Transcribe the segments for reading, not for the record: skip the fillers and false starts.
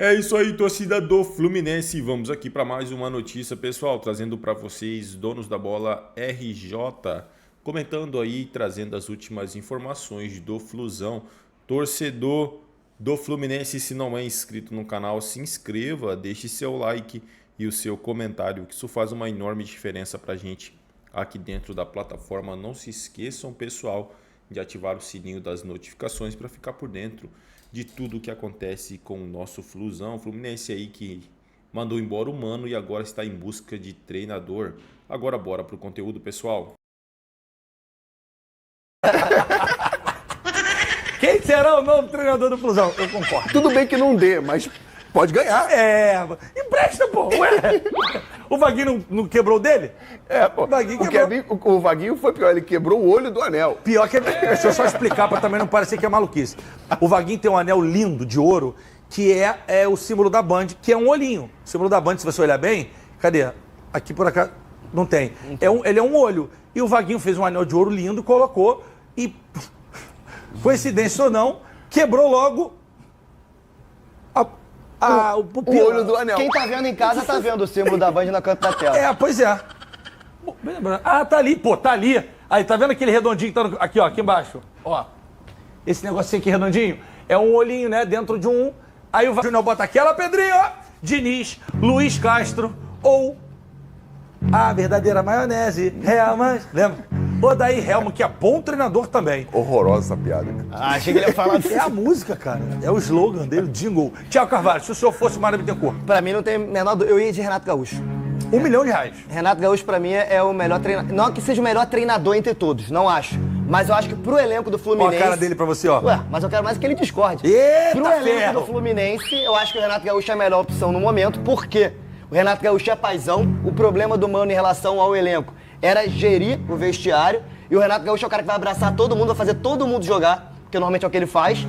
É isso aí, torcida do Fluminense. Vamos aqui para mais uma notícia, pessoal, trazendo para vocês, donos da bola RJ, comentando aí, trazendo as últimas informações do Flusão. Torcedor do Fluminense, se não é inscrito no canal, se inscreva, deixe seu like e o seu comentário, que isso faz uma enorme diferença para a gente aqui dentro da plataforma. Não se esqueçam, pessoal, de ativar o sininho das notificações para ficar por dentro de tudo o que acontece com o nosso Flusão. Fluminense aí que mandou embora o Mano e agora está em busca de treinador. Agora bora pro conteúdo, pessoal. Quem será o novo treinador do Flusão? Eu concordo. Tudo bem que não dê, mas pode ganhar. Empresta, pô. Ué. O Vaguinho não quebrou o dele? Pô. O Vaguinho foi pior, ele quebrou o olho do anel. Pior que... Deixa eu só explicar pra também não parecer que é maluquice. O Vaguinho tem um anel lindo de ouro, que é o símbolo da Band, que é um olhinho. O símbolo da Band, se você olhar bem, cadê? Aqui por acá não tem. Ele é um olho. E o Vaguinho fez um anel de ouro lindo, colocou e, coincidência ou não, quebrou logo o olho do anel. Quem tá vendo em casa tá vendo o símbolo da Band na canto da tela. Pois é. Tá ali, pô, tá ali. Aí, tá vendo aquele redondinho que tá aqui, ó, aqui embaixo? Ó, esse negocinho aqui redondinho é um olhinho, né, dentro de um... Aí o Júnior bota aquela Pedrinho, ó, Diniz, Luiz Castro ou a verdadeira maionese, Helman, lembra? Odair Helman, que é bom treinador também. Horrorosa essa piada. Achei que ele ia falar É a música, cara. É o slogan dele, o jingle. Thiago Carvalho, se o senhor fosse o Mário Bittencourt. Pra mim não tem menor dúvida. Eu ia de Renato Gaúcho. R$1 milhão. Renato Gaúcho, pra mim, é o melhor treinador. Não que seja o melhor treinador entre todos, não acho. Mas eu acho que pro elenco do Fluminense... Ó a cara dele pra você, ó. Ué, mas eu quero mais que ele discorde. Eita, pro elenco ferro. do Fluminense, eu acho que o Renato Gaúcho é a melhor opção no momento. Por quê? O Renato Gaúcho é paizão. O problema do Mano em relação ao elenco era gerir o vestiário. E o Renato Gaúcho é o cara que vai abraçar todo mundo, vai fazer todo mundo jogar, porque normalmente é o que ele faz.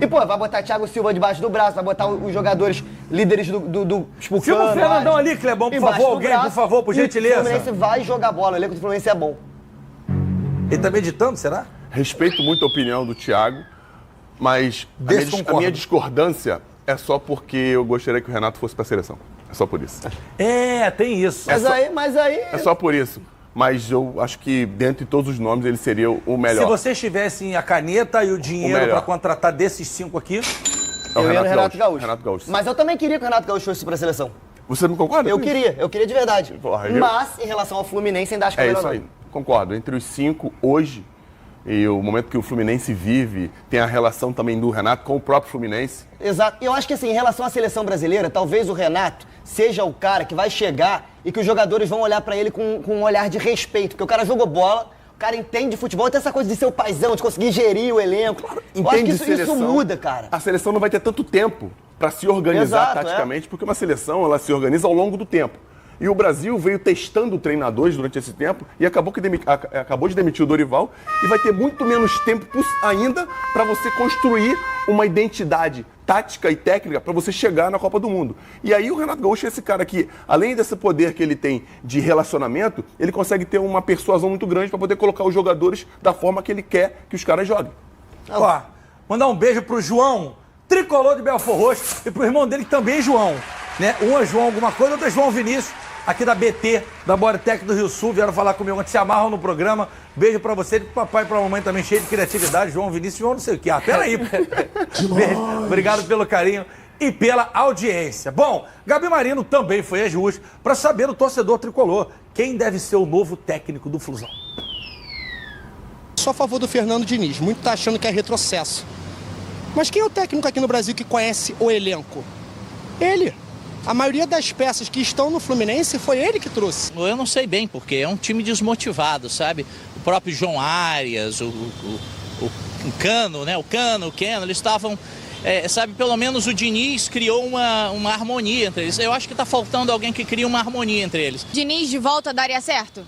E, pô, vai botar Thiago Silva debaixo do braço, vai botar os jogadores líderes do Spurcano. Filma o Fernandão ali, Clebão, por favor, alguém, por favor, por gentileza. O Fluminense vai jogar bola, o elenco do Fluminense é bom. Ele tá meditando, será? Respeito muito a opinião do Thiago, mas a minha discordância é só porque eu gostaria que o Renato fosse pra seleção. É só por isso. Tem isso. Mas aí... É só por isso. Mas eu acho que, dentre todos os nomes, ele seria o melhor. Se vocês tivessem a caneta e o dinheiro para contratar desses 5 aqui... Eu ia no Renato Gaúcho. Renato Gaúcho. Mas eu também queria que o Renato Gaúcho fosse pra seleção. Você não concorda? Eu queria de verdade. Porra, Mas, em relação ao Fluminense, ainda acho que é melhor isso aí. Concordo. Entre os 5, hoje, e o momento que o Fluminense vive, tem a relação também do Renato com o próprio Fluminense. Exato. E eu acho que, assim, em relação à seleção brasileira, talvez o Renato seja o cara que vai chegar e que os jogadores vão olhar pra ele com um olhar de respeito. Porque o cara jogou bola, o cara entende de futebol, tem essa coisa de ser o paizão, de conseguir gerir o elenco. Claro, eu acho que isso muda, cara. A seleção não vai ter tanto tempo pra se organizar Exato, taticamente, porque uma seleção, ela se organiza ao longo do tempo. E o Brasil veio testando treinadores durante esse tempo e acabou de demitir o Dorival e vai ter muito menos tempo ainda para você construir uma identidade tática e técnica para você chegar na Copa do Mundo. E aí o Renato Gaúcho é esse cara que, além desse poder que ele tem de relacionamento, ele consegue ter uma persuasão muito grande para poder colocar os jogadores da forma que ele quer que os caras joguem. Ó, mandar um beijo pro João, tricolor de Belfort Roxo, e pro irmão dele que também é João. Né? Um é João alguma coisa, outro é João Vinícius, aqui da BT, da Bodytech do Rio Sul, vieram falar comigo antes, se amarram no programa. Beijo pra você, pro papai e pra mamãe também, cheio de criatividade. João Vinícius, João não sei o que. Peraí. Beijo. Obrigado pelo carinho e pela audiência. Bom, Gabi Marino também foi às ruas pra saber do torcedor tricolor quem deve ser o novo técnico do Flusão. Sou a favor do Fernando Diniz. Muito tá achando que é retrocesso. Mas quem é o técnico aqui no Brasil que conhece o elenco? Ele. A maioria das peças que estão no Fluminense foi ele que trouxe. Eu não sei bem, porque é um time desmotivado, sabe? O próprio João Arias, o Cano, né? O Keno, eles estavam... sabe, pelo menos o Diniz criou uma harmonia entre eles. Eu acho que está faltando alguém que cria uma harmonia entre eles. Diniz de volta daria certo?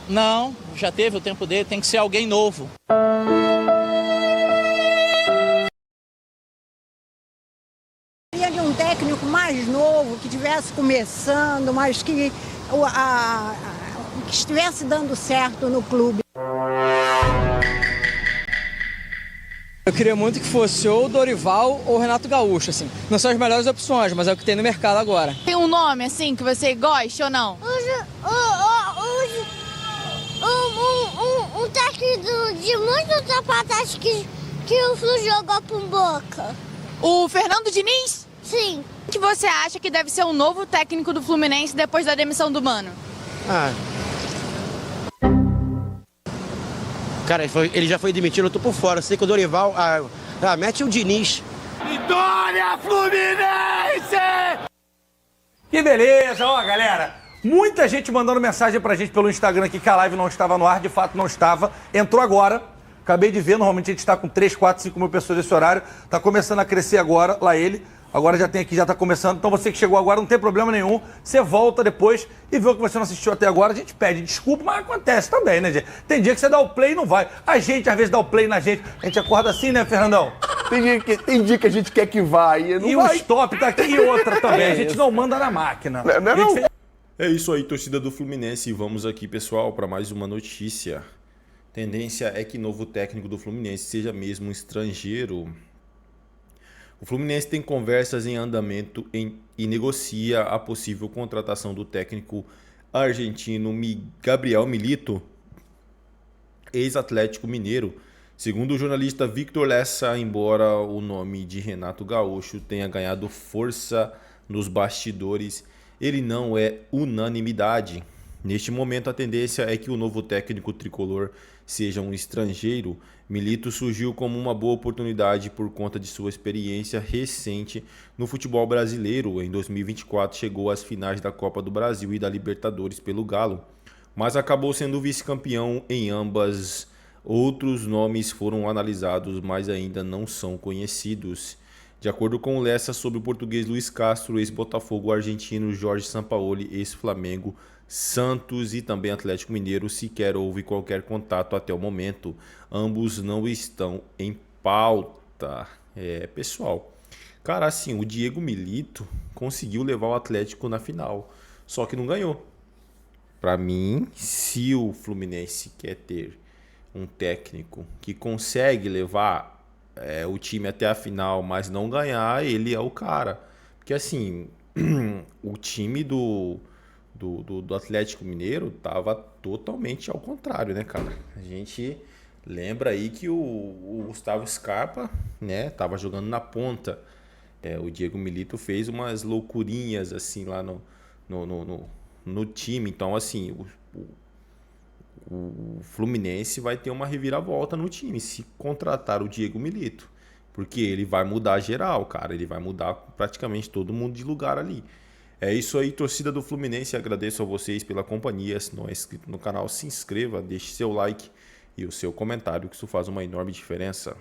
Não, já teve o tempo dele, tem que ser alguém novo. De um técnico mais novo, que estivesse começando, mas que estivesse dando certo no clube. Eu queria muito que fosse ou o Dorival ou o Renato Gaúcho, assim. Não são as melhores opções, mas é o que tem no mercado agora. Tem um nome, assim, que você gosta ou não? Um técnico de muitos sapatos que o Flu jogou com Boca. O Fernando Diniz? Sim. O que você acha que deve ser o novo técnico do Fluminense depois da demissão do Mano? Cara, ele já foi demitido, eu tô por fora. Sei que o Dorival... mete o Diniz. Vitória Fluminense! Que beleza, ó, galera. Muita gente mandando mensagem pra gente pelo Instagram aqui que a live não estava no ar, de fato não estava. Entrou agora, acabei de ver, normalmente a gente está com 3, 4, 5 mil pessoas nesse horário. Tá começando a crescer agora, lá ele. Agora já tem aqui, já tá começando. Então você que chegou agora, não tem problema nenhum. Você volta depois e vê o que você não assistiu até agora. A gente pede desculpa, mas acontece também, né, gente? Tem dia que você dá o play e não vai. A gente, às vezes, dá o play na gente. A gente acorda assim, né, Fernandão? Tem dia que a gente quer que vá e não vai. O stop tá aqui e outra também. A gente não manda na máquina. Não. É isso aí, torcida do Fluminense. Vamos aqui, pessoal, para mais uma notícia. Tendência é que novo técnico do Fluminense seja mesmo um estrangeiro. O Fluminense tem conversas em andamento e negocia a possível contratação do técnico argentino Gabriel Milito, ex-Atlético Mineiro. Segundo o jornalista Victor Lessa, embora o nome de Renato Gaúcho tenha ganhado força nos bastidores, ele não é unanimidade. Neste momento, a tendência é que o novo técnico tricolor seja um estrangeiro. Milito surgiu como uma boa oportunidade por conta de sua experiência recente no futebol brasileiro. Em 2024, chegou às finais da Copa do Brasil e da Libertadores pelo Galo, mas acabou sendo vice-campeão em ambas. Outros nomes foram analisados, mas ainda não são conhecidos. De acordo com o Lessa, sobre o português Luiz Castro, ex-Botafogo, o argentino Jorge Sampaoli, ex-Flamengo, Santos e também Atlético Mineiro, sequer houve qualquer contato até o momento. Ambos não estão em pauta. Pessoal, cara, assim, o Diego Milito conseguiu levar o Atlético na final, só que não ganhou. Para mim, se o Fluminense quer ter um técnico que consegue levar o time até a final, mas não ganhar, ele é o cara. Porque assim, o time do Atlético Mineiro tava totalmente ao contrário, né, cara? A gente lembra aí que o Gustavo Scarpa, né, tava jogando na ponta. O Diego Milito fez umas loucurinhas assim lá no time. Então, assim, o Fluminense vai ter uma reviravolta no time se contratar o Diego Milito, porque ele vai mudar geral, cara. Ele vai mudar praticamente todo mundo de lugar ali. É isso aí, torcida do Fluminense. Agradeço a vocês pela companhia. Se não é inscrito no canal, se inscreva, deixe seu like e o seu comentário, que isso faz uma enorme diferença.